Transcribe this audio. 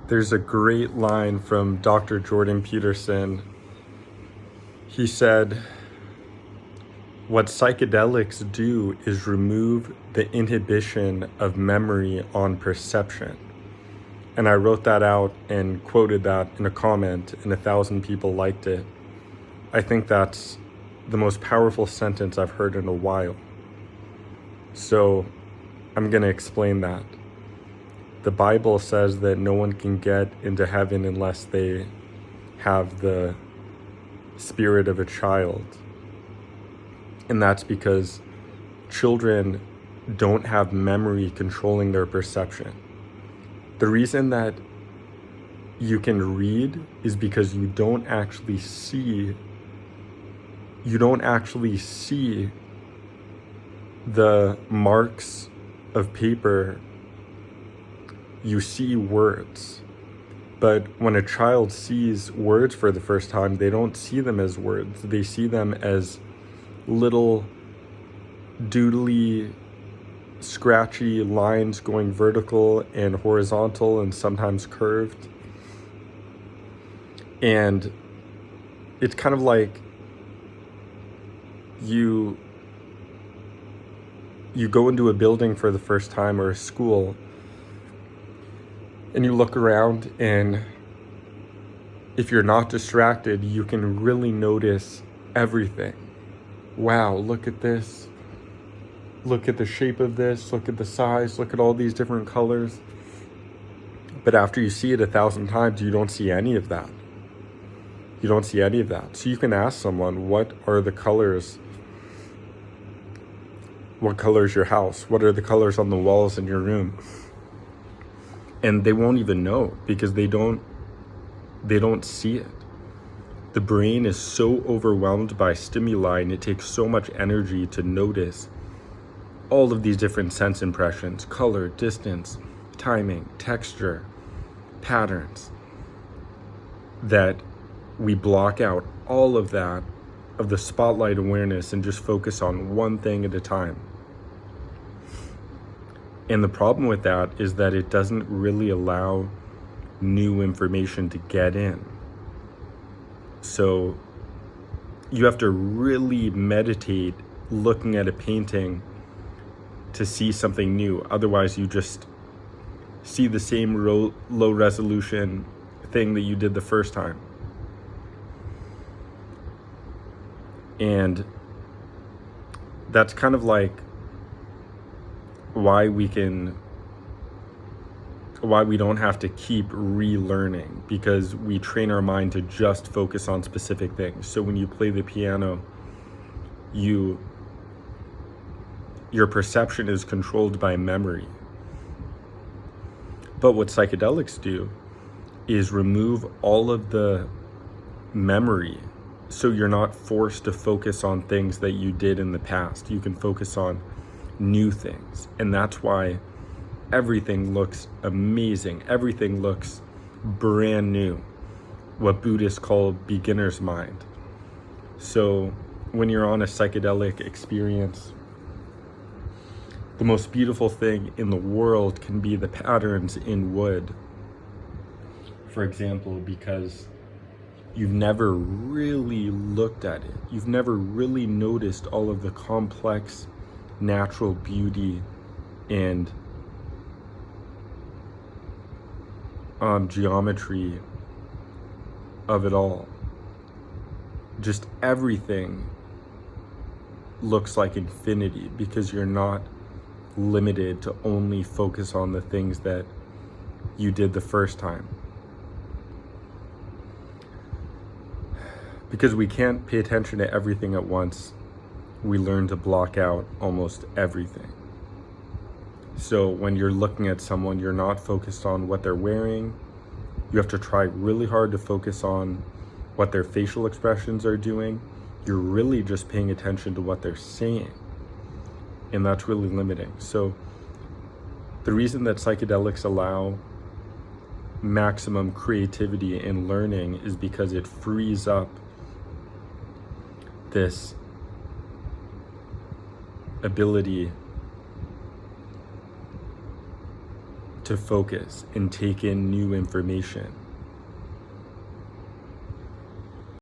There's a great line from Dr. Jordan Peterson. He said, "What psychedelics do is remove the inhibition of memory on perception." And I wrote that out and quoted that in a comment, and 1,000 people liked it. I think that's the most powerful sentence I've heard in a while. So I'm going to explain that. The Bible says that no one can get into heaven unless they have the spirit of a child. And that's because children don't have memory controlling their perception. The reason that you can read is because you don't actually see the marks of paper. You see words. But when a child sees words for the first time, they don't see them as words. They see them as little doodly, scratchy lines going vertical and horizontal and sometimes curved. And it's kind of like you go into a building for the first time, or a school, and you look around, and if you're not distracted, you can really notice everything. Wow, look at this. Look at the shape of this. Look at the size. Look at all these different colors. But after you see it 1,000 times, you don't see any of that. You don't see any of that. So you can ask someone, what are the colors? What color is your house? What are the colors on the walls in your room? And they won't even know, because they don't see it. The brain is so overwhelmed by stimuli, and it takes so much energy to notice all of these different sense impressions: color, distance, timing, texture, patterns, that we block out all of that, of the spotlight awareness, and just focus on one thing at a time. And the problem with that is that it doesn't really allow new information to get in. So you have to really meditate looking at a painting to see something new. Otherwise, you just see the same low resolution thing that you did the first time. And that's kind of like why we don't have to keep relearning, because we train our mind to just focus on specific things. So when you play the piano, your perception is controlled by memory. But what psychedelics do is remove all of the memory, so you're not forced to focus on things that you did in the past. You can focus on new things. And that's why everything looks amazing. Everything looks brand new. What Buddhists call beginner's mind. So when you're on a psychedelic experience, the most beautiful thing in the world can be the patterns in wood, for example, because you've never really looked at it. You've never really noticed all of the complex natural beauty and geometry of it all. Just everything looks like infinity, because you're not limited to only focus on the things that you did the first time. Because we can't pay attention to everything at once, we learn to block out almost everything. So when you're looking at someone, you're not focused on what they're wearing. You have to try really hard to focus on what their facial expressions are doing. You're really just paying attention to what they're saying. And that's really limiting. So the reason that psychedelics allow maximum creativity in learning is because it frees up this ability to focus and take in new information.